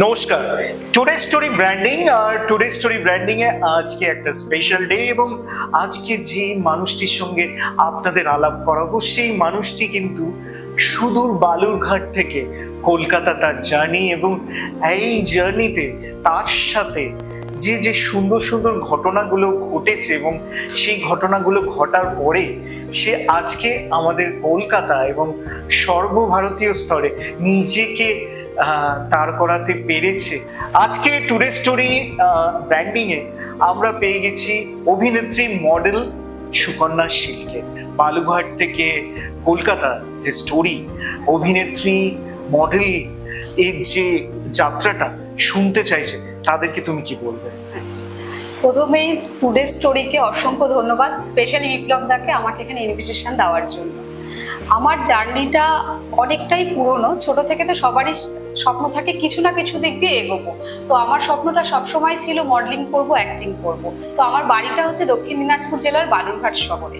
নমস্কার, today story branding আর today story branding এ আজকে একটা স্পেশাল ডে এবং আজকে যে মানুষটির সঙ্গে আপনাদের আলাপ করাবো সেই মানুষটি কিন্তু সুদূর বালুরঘাট থেকে কলকাতা তার জার্নি এবং এই জার্নিতে তার সাথে যে যে সুন্দর সুন্দর ঘটনাগুলো ঘটেছে এবং সেই ঘটনাগুলো ঘটার পরে সে আজকে আমাদের কলকাতা এবং সর্বভারতীয় স্তরে নিজেকে তার করাতে পেরেছে। আজকে টুডে স্টোরি ব্র্যান্ডিং এ আমরা পেয়ে গেছি অভিনেত্রী মডেল সুকন্যা শীলকে। বালুরঘাট থেকে কলকাতা যে স্টোরি, অভিনেত্রী মডেল এর যে যাত্রাটা শুনতে চাইছে তাদেরকে তুমি কি বলবে? প্রথমেই টুডে স্টোরিকে অসংখ্য ধন্যবাদ, স্পেশালি বিপ্লব দাকে আমাকে এখানে ইনভিটেশন দেওয়ার জন্য। আমার জার্নিটা অনেকটাই পুরনো। ছোট থেকে তো সবারই স্বপ্ন থাকে কিছু না কিছু দিক দিয়ে এগোবো। তো আমার স্বপ্নটা সবসময় ছিল মডেলিং করব, অ্যাক্টিং করব। তো আমার বাড়িটা হচ্ছে দক্ষিণ দিনাজপুর জেলার বালুরঘাট শহরে।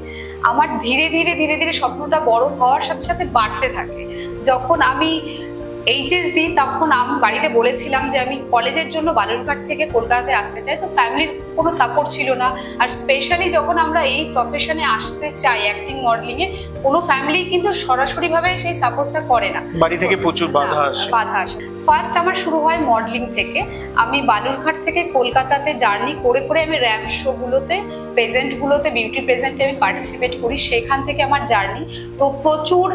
আমার ধীরে ধীরে ধীরে ধীরে স্বপ্নটা বড় হওয়ার সাথে সাথে বাড়তে থাকে। যখন আমি এইচএস দিই তখন আমি বাড়িতে বলেছিলাম যে আমি কলেজের জন্য বালুরঘাট থেকে কলকাতাতে আসতে চাই। তো ফ্যামিলির কোনো সাপোর্ট ছিল না। আর স্পেশালি যখন আমরা এই প্রফেশনে আসতে চাই অ্যাক্টিং মডেলিংয়ে, কোনো ফ্যামিলি কিন্তু সরাসরিভাবে সেই সাপোর্টটা করে না, বাড়ি থেকে প্রচুর বাধা আসে। ফার্স্ট আমার শুরু হয় মডেলিং থেকে। আমি বালুরঘাট থেকে কলকাতাতে জার্নি করে করে আমি র্যাম্প শোগুলোতে, প্রেজেন্টগুলোতে, বিউটি প্রেজেন্টে আমি পার্টিসিপেট করি। সেখান থেকে আমার জার্নি তো প্রচুর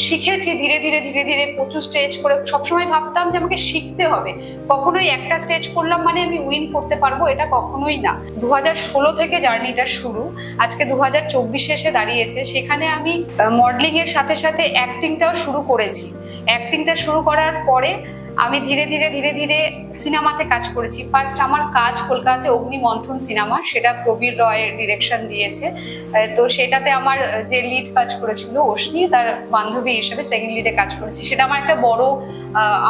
শিখেছি। ধীরে ধীরে ধীরে ধীরে প্রচুর স্টেজ করে সবসময় ভাবতাম যে আমাকে শিখতে হবে, কখনোই একটা স্টেজ করলাম মানে আমি উইন করতে পারবো, এটা কখনোই না। 2016 থেকে জার্নিটা শুরু, আজকে 2024 এসে দাঁড়িয়েছে। সেখানে আমি মডেলিং এর সাথে সাথে অ্যাক্টিংটাও শুরু করেছি। অ্যাক্টিংটা শুরু করার পরে আমি ধীরে ধীরে ধীরে ধীরে সিনেমাতে কাজ করেছি। ফার্স্ট আমার কাজ কলকাতাতে অগ্নিমন্থন সিনেমা, সেটা প্রবীর রয় ডিরেকশন দিয়েছে। তো সেটাতে আমার যে লিড কাজ করেছিল অশ্নি, তার বান্ধবী হিসেবে সেকেন্ড লিডে কাজ করেছি। সেটা আমার একটা বড়,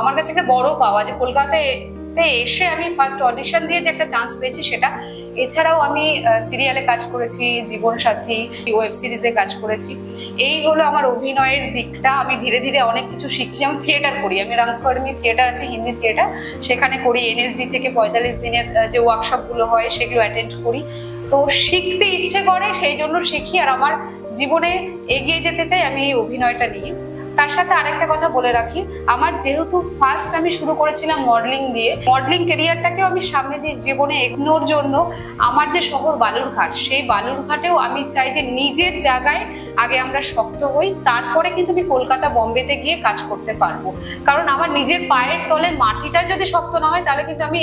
আমার কাছে একটা বড় পাওয়া যে কলকাতায় এসে আমি ফার্স্ট অডিশন দিয়ে যে একটা চান্স পেয়েছি সেটা। এছাড়াও আমি সিরিয়ালে কাজ করেছি, জীবন সাথী, ওয়েব সিরিজে কাজ করেছি। এই হলো আমার অভিনয়ের দিকটা। আমি ধীরে ধীরে অনেক কিছু শিখছি। আমি থিয়েটার করি, আমি রঙ্গকর্মী থিয়েটার আছে, হিন্দি থিয়েটার, সেখানে করি। এনএসডি থেকে 45 দিনের যে ওয়ার্কশপগুলো হয় সেগুলো অ্যাটেন্ড করি। তো শিখতে ইচ্ছে করে, সেই জন্য শিখি। আর আমার জীবনে এগিয়ে যেতে চাই আমি এই অভিনয়টা নিয়ে। তার সাথে আরেকটা কথা বলে রাখি, আমার যেহেতু ফার্স্ট আমি শুরু করেছিলাম মডেলিং দিয়ে, মডেলিং ক্যারিয়ারটাকেও আমি সামনে দিয়ে জীবনে এগোনোর জন্য আমার যে শহর বালুরঘাট, সেই বালুরঘাটেও আমি চাই যে নিজের জায়গায় আগে আমরা শক্ত হই, তারপরে কিন্তু আমি কলকাতা বম্বেতে গিয়ে কাজ করতে পারবো। কারণ আমার নিজের পায়ের তলে মাটিটা যদি শক্ত না হয় তাহলে কিন্তু আমি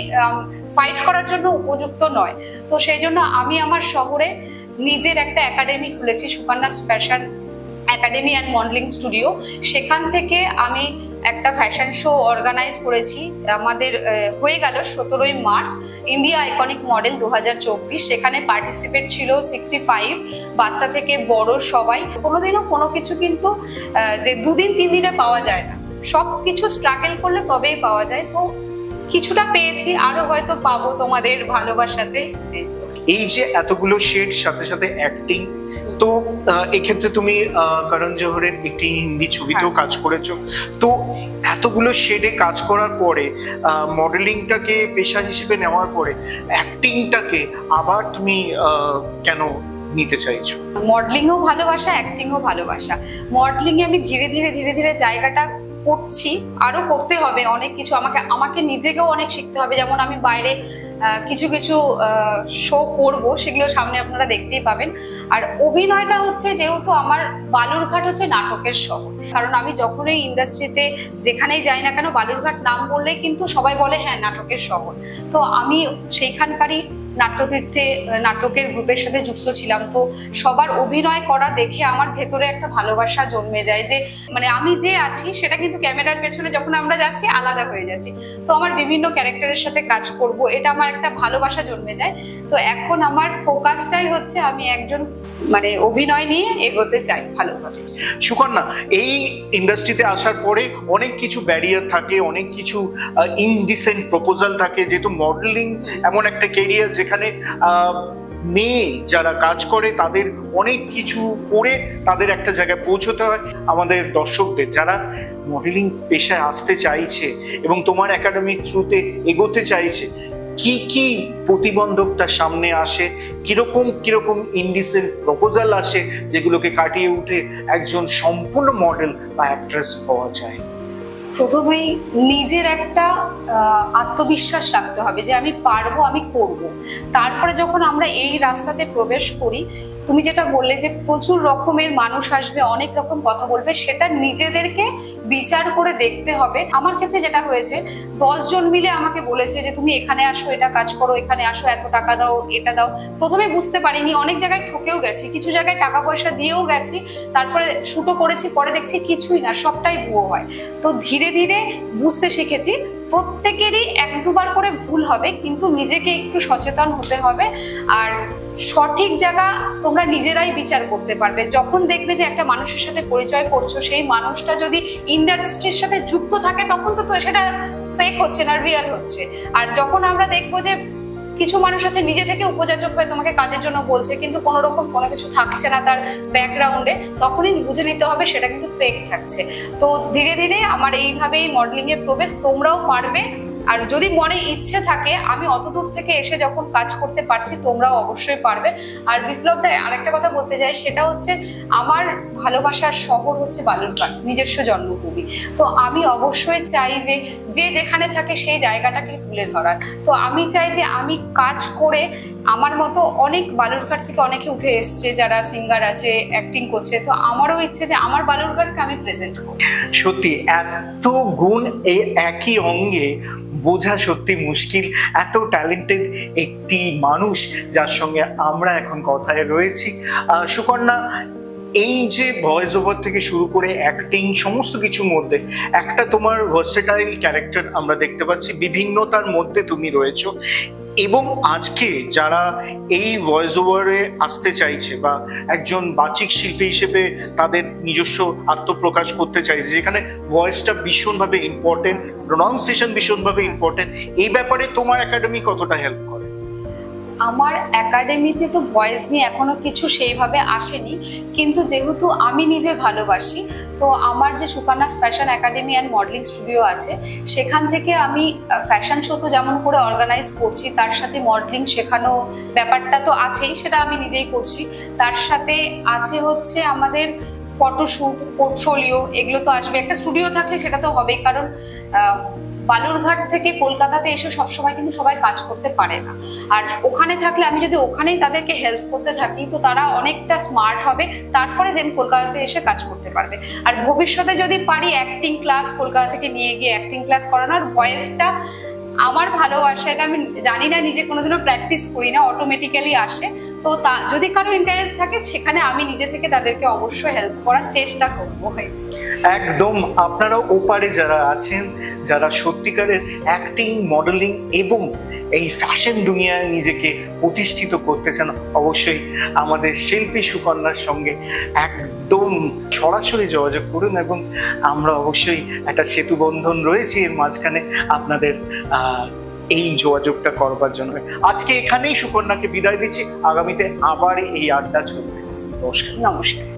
ফাইট করার জন্য উপযুক্ত নয়। তো সেই জন্য আমি আমার শহরে নিজের একটা একাডেমি খুলেছি, Sukanya fashion academy and modeling studio. সেখান থেকে আমি একটা ফ্যাশন শো অর্গানাইজ করেছি। আমাদের হয়ে গেল 17ই মার্চ ইন্ডিয়া আইকনিক মডেল 2024। সেখানে পার্টিসিপেট ছিল 65, বাচ্চা থেকে বড় সবাই। কোনোদিনও কোনো কিছু কিন্তু যে 2 দিন 3 দিনে পাওয়া যায় না, সব কিছু স্ট্রাগল করলে তবেই পাওয়া যায়। তো কিছুটা পেয়েছি, আরো হয়তো পাবো তোমাদের ভালোবাসাতে। এই যে এতগুলো শেড সাথে সাথে অ্যাক্টিং, তো এক্ষেত্রে তুমি করণ জোহরের একটি হিন্দি ছবিতেও কাজ করেছো। তো এতগুলো শেডে কাজ করার পরে মডেলিংটাকে পেশা হিসেবে নেওয়ার পরে অ্যাক্টিংটাকে আবার তুমি কেন নিতে চাইছো? মডেলিংও ভালোবাসা, অ্যাক্টিংও ভালোবাসা। মডেলিংয়ে আমি ধীরে ধীরে ধীরে ধীরে জায়গাটা করছি, আরো করতে হবে অনেক কিছু। আমাকে নিজেকেও অনেক শিখতে হবে। যেমন আমি বাইরে কিছু কিছু শো করব, সেগুলো সামনে আপনারা দেখতেই পাবেন। আর অভিনয়টা হচ্ছে, যেহেতু আমার বালুরঘাট হচ্ছে নাটকের শহর, কারণ আমি যখন এই ইন্ডাস্ট্রিতে যেখানেই যাই না কেন বালুরঘাট নাম বললেই কিন্তু সবাই বলে হ্যাঁ নাটকের শহর। তো আমি সেইখানকারই নাট্যতীর্থে নাটকের গ্রুপের সাথে যুক্ত ছিলাম। তো সবার অভিনয় করা দেখে আমার ভেতরে একটা ভালোবাসা জন্মে যায় যে মানে আমি যে আছি সেটা কিন্তু ক্যামেরার পেছনে যখন আমরা যাচ্ছি আলাদা হয়ে যাচ্ছি। তো আমার বিভিন্ন ক্যারেক্টারের সাথে কাজ করব, এটা আমার একটা ভালোবাসা জন্মে যায়। তো এখন আমার ফোকাসটাই হচ্ছে আমি একজন মানে অভিনয় নিয়ে এগোতে চাই ভালোভাবে। সুকন্যা, এই ইন্ডাস্ট্রিতে আসার পরে অনেক কিছু ব্যারিয়ার থাকে, অনেক কিছু ইনডিসেন্ট প্রপোজাল থাকে, যেহেতু মডেলিং এমন একটা ক্যারিয়ার যেখানে মেয়ে যারা কাজ করে তাদের অনেক কিছু করে তাদের একটা জায়গায় পৌঁছতে হয়। আমাদের দর্শকদের যারা মডেলিং পেশায় আসতে চাইছে এবং তোমার একাডেমির থ্রুতে এগোতে চাইছে, কি কি প্রতিবন্ধকতা সামনে আসে, কিরকম ইন্ডিসের প্রপোজাল আসে যেগুলোকে কাটিয়ে উঠে একজন সম্পূর্ণ মডেল বা অ্যাক্ট্রেস হওয়া যায়? প্রথমেই নিজের একটা আত্মবিশ্বাস রাখতে হবে যে আমি পারবো, আমি করব। তারপরে যখন আমরা এই রাস্তাতে প্রবেশ করি, তুমি যেটা বললে যে প্রচুর রকমের মানুষ আসবে, অনেক রকম কথা বলবে, সেটা নিজেদেরকে বিচার করে দেখতে হবে। আমার ক্ষেত্রে যেটা হয়েছে, 10 জন মিলে আমাকে বলেছে যে তুমি এখানে আসো, এটা কাজ করো, এখানে আসো, এত টাকা দাও, এটা দাও। প্রথমে বুঝতে পারিনি, অনেক জায়গায় ঠকেও গেছি, কিছু জায়গায় টাকা পয়সা দিয়েও গেছি, তারপরে শুটও করেছি, পরে দেখছি কিছুই না, সবটাই ভুয়ো হয়। তো ধীরে ধীরে বুঝতে শিখেছি প্রত্যেকেরই 1-2 বার করে ভুল হবে, কিন্তু নিজেকে একটু সচেতন হতে হবে। আর সঠিক জায়গা তোমরা নিজেরাই বিচার করতে পারবে। যখন দেখবে যে একটা মানুষের সাথে পরিচয় করছো, সেই মানুষটা যদি ইন্ডাস্ট্রির সাথে যুক্ত থাকে, তখন তো সেটা ফেক হচ্ছে না, রিয়েল হচ্ছে। আর যখন আমরা দেখবো যে কিছু মানুষ আছে নিজে থেকে উপযাচক হয়ে তোমাকে কাজের জন্য বলছে, কিন্তু কোনো রকম কোনো কিছু থাকছে না তার ব্যাকগ্রাউন্ডে, তখনই বুঝে নিতে হবে সেটা কিন্তু ফেক থাকছে। তো ধীরে ধীরে আমার এইভাবেই মডেলিং এর প্রবেশ, তোমরাও পারবে। আর যদি মনে ইচ্ছে থাকে, আমি অত দূর থেকে এসে যখন কাজ করতে পারছি, তোমরাও অবশ্যই পারবে। আর বিপ্লব দা, আরেকটা কথা বলতে চাই, সেটা হচ্ছে আমার ভালোবাসার শহর হচ্ছে বালুরঘাট, নিজস্ব জন্মভূমি। তো আমি অবশ্যই চাই যে যে যেখানে থাকে সেই জায়গাটাকে তুলে ধরার। তো আমি চাই যে আমি কাজ করে, আমার মতো অনেক বালুরঘাট থেকে অনেকে উঠে এসছে যারা সিঙ্গার আছে, অ্যাক্টিং করছে, তো আমারও ইচ্ছে যে আমার বালুরঘাটকে আমি প্রেজেন্ট করব। সত্যি এত গুণ এই একই অঙ্গে বোঝা সত্যি মুশকিল। এত ট্যালেন্টেড একটি মানুষ যার সঙ্গে আমরা এখন কথায় রয়েছি। সুকন্যা, এই যে ভয়েস ওভার থেকে শুরু করে অ্যাক্টিং, সমস্ত কিছুর মধ্যে একটা তোমার ভার্সেটাইল ক্যারেক্টার আমরা দেখতে পাচ্ছি, বিভিন্নতার মধ্যে তুমি রয়েছো। এবং আজকে যারা এই ভয়েস ওভারে আসতে চাইছে বা একজন বাচিক শিল্পী হিসেবে তাদের নিজস্ব আত্মপ্রকাশ করতে চাইছে, যেখানে ভয়েসটা ভীষণভাবে ইম্পর্টেন্ট, প্রোনাউন্সিয়েশন ভীষণভাবে ইম্পর্টেন্ট, এই ব্যাপারে তোমার একাডেমি কতটা হেল্প করে? আমার একাডেমিতে তো ভয়েস নিয়ে এখনো কিছু সেইভাবে আসেনি, কিন্তু যেহেতু আমি নিজে ভালোবাসি, তো আমার যে Sukanya's fashion academy and modeling studio আছে, সেখান থেকে আমি ফ্যাশন শো তো যেমন করে অর্গানাইজ করছি, তার সাথে মডেলিং শেখানো ব্যাপারটা তো আছেই, সেটা আমি নিজেই করছি। তার সাথে আছে হচ্ছে আমাদের ফটোশ্যুট, পোর্টফোলিও, এগুলো তো আসবে। একটা স্টুডিও থাকলে সেটা তো হবেই, কারণ বালুরঘাট থেকে কলকাতাতে এসে সবসময় কিন্তু সবাই কাজ করতে পারে না। আর ওখানে থাকলে, আমি যদি ওখানেই তাদেরকে হেল্প করতে থাকি, তো তারা অনেকটা স্মার্ট হবে, তারপরে দেন কলকাতাতে এসে কাজ করতে পারবে। আর ভবিষ্যতে যদি পারি অ্যাক্টিং ক্লাস কলকাতা থেকে নিয়ে গিয়ে অ্যাক্টিং ক্লাস করানোর, ভয়েসটা আমার ভালোবাসা, এটা আমি জানি না, নিজে কোনোদিনও প্র্যাকটিস করি না, অটোমেটিক্যালি আসে। তো যদি কারো ইন্টারেস্ট থাকে, সেখানে আমি নিজে থেকে তাদেরকে অবশ্যই হেল্প করার চেষ্টা করবো। একদম, আপনারা ওপারে যারা আছেন, যারা সত্যিকারের অ্যাক্টিং, মডেলিং এবং এই ফ্যাশন দুনিয়ায় নিজেকে প্রতিষ্ঠিত করতে চান, অবশ্যই আমাদের শিল্পী সুকন্যার সঙ্গে একদম সরাসরি যোগাযোগ করুন। এবং আমরা অবশ্যই একটা সেতু বন্ধন রয়েছে এর মাঝখানে আপনাদের এই যোগাযোগটা করবার জন্য। আজকে এখানেই সুকন্যাকে বিদায় দিচ্ছি, আগামীতে আবার এই আড্ডা চলবে। নমস্কার। নমস্কার।